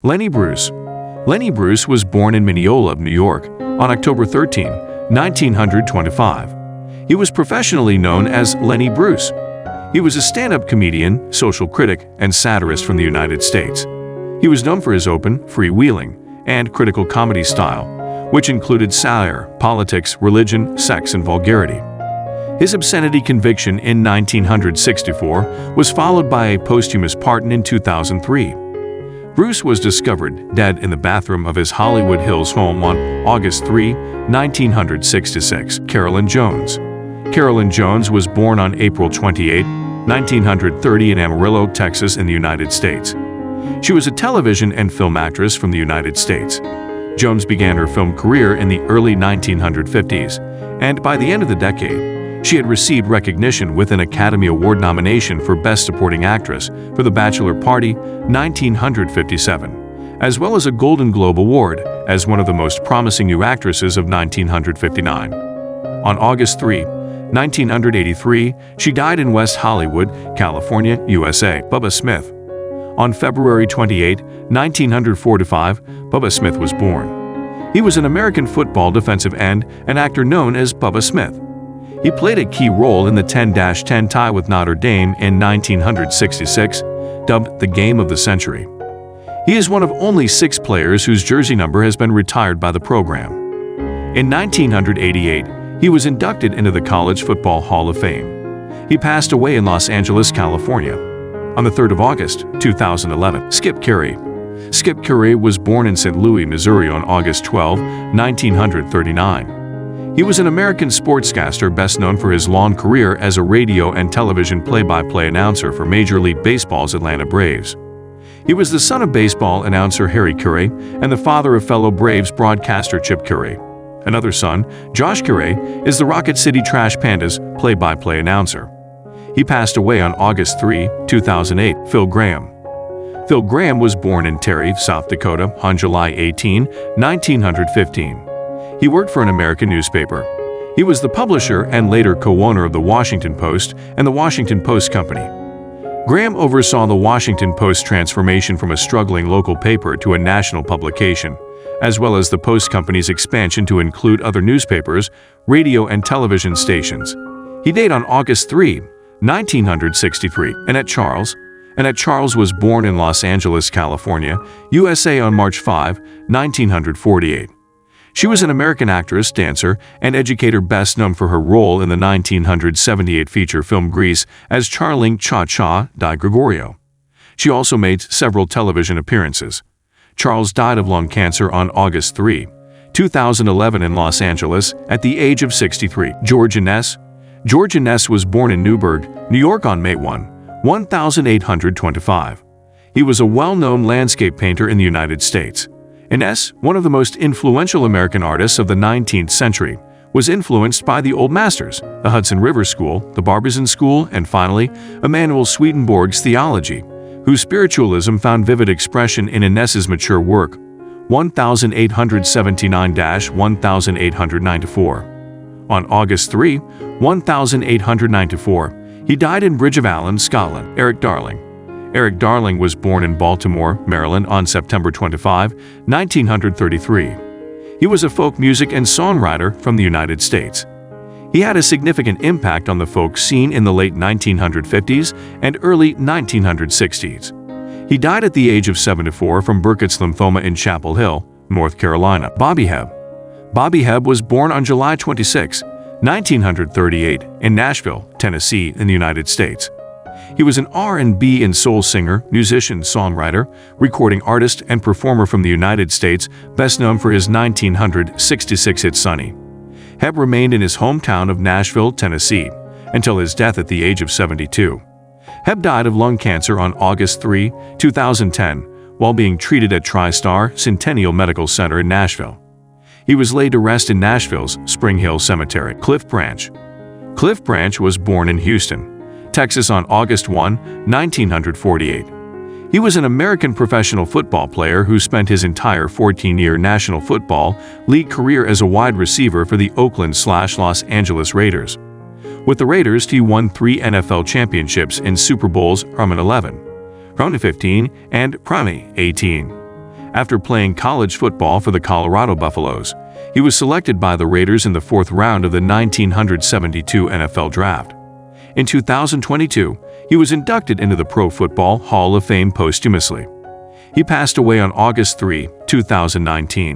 Lenny Bruce. Lenny Bruce was born in Mineola, New York, on October 13, 1925. He was professionally known as Lenny Bruce. He was a stand-up comedian, social critic, and satirist from the United States. He was known for his open, freewheeling, and critical comedy style, which included satire, politics, religion, sex, and vulgarity. His obscenity conviction in 1964 was followed by a posthumous pardon in 2003. Bruce was discovered dead in the bathroom of his Hollywood Hills home on August 3, 1966. Carolyn Jones. Carolyn Jones was born on April 28, 1930 in Amarillo, Texas, in the United States. She was a television and film actress from the United States. Jones began her film career in the early 1950s, and by the end of the decade, she had received recognition with an Academy Award nomination for Best Supporting Actress for The Bachelor Party, 1957, as well as a Golden Globe Award as one of the most promising new actresses of 1959. On August 3, 1983, she died in West Hollywood, California, USA. Bubba Smith. On February 28, 1945, Bubba Smith was born. He was an American football defensive end and actor known as Bubba Smith. He played a key role in the 10-10 tie with Notre Dame in 1966, dubbed the Game of the Century. He is one of only 6 players whose jersey number has been retired by the program. In 1988, he was inducted into the College Football Hall of Fame. He passed away in Los Angeles, California, on the 3rd of August, 2011. Skip Curry. Skip Curry was born in St. Louis, Missouri on August 12, 1939. He was an American sportscaster best known for his long career as a radio and television play-by-play announcer for Major League Baseball's Atlanta Braves. He was the son of baseball announcer Harry Curry and the father of fellow Braves broadcaster Chip Curry. Another son, Josh Curry, is the Rocket City Trash Pandas play-by-play announcer. He passed away on August 3, 2008. Phil Graham. Phil Graham was born in Terry, South Dakota on July 18, 1915. He worked for an American newspaper. He was the publisher and later co-owner of the Washington Post and the Washington Post Company. Graham oversaw the Washington Post's transformation from a struggling local paper to a national publication, as well as the Post Company's expansion to include other newspapers, radio and television stations. He died on August 3, 1963. Annette Charles. Annette Charles was born in Los Angeles, California, USA on March 5, 1948. She was an American actress, dancer, and educator best known for her role in the 1978 feature film Grease as Charling Cha-Cha di Gregorio. She also made several television appearances. Charles died of lung cancer on August 3, 2011 in Los Angeles at the age of 63. George Inness. George Inness was born in Newburgh, New York on May 1, 1825. He was a well-known landscape painter in the United States. Inness, one of the most influential American artists of the 19th century, was influenced by the Old Masters, the Hudson River School, the Barbizon School, and finally, Emanuel Swedenborg's theology, whose spiritualism found vivid expression in Inness's mature work, 1879-1894. On August 3, 1894, he died in Bridge of Allan, Scotland. Eric Darling. Eric Darling was born in Baltimore, Maryland on September 25, 1933. He was a folk music and songwriter from the United States. He had a significant impact on the folk scene in the late 1950s and early 1960s. He died at the age of 74 from Burkitt's lymphoma in Chapel Hill, North Carolina. Bobby Hebb. Bobby Hebb was born on July 26, 1938 in Nashville, Tennessee, in the United States. He was an R&B and soul singer, musician, songwriter, recording artist, and performer from the United States, best known for his 1966 hit Sunny. Hebb remained in his hometown of Nashville, Tennessee, until his death at the age of 72. Hebb died of lung cancer on August 3, 2010, while being treated at TriStar Centennial Medical Center in Nashville. He was laid to rest in Nashville's Spring Hill Cemetery. Cliff Branch. Cliff Branch was born in Houston, Texas on August 1, 1948. He was an American professional football player who spent his entire 14-year National Football League career as a wide receiver for the Oakland/Los Angeles Raiders. With the Raiders, he won 3 NFL championships in Super Bowls, Prime 11, Prime 15, and Prime 18. After playing college football for the Colorado Buffaloes, he was selected by the Raiders in the 4th round of the 1972 NFL Draft. In 2022, he was inducted into the Pro Football Hall of Fame posthumously. He passed away on August 3, 2019.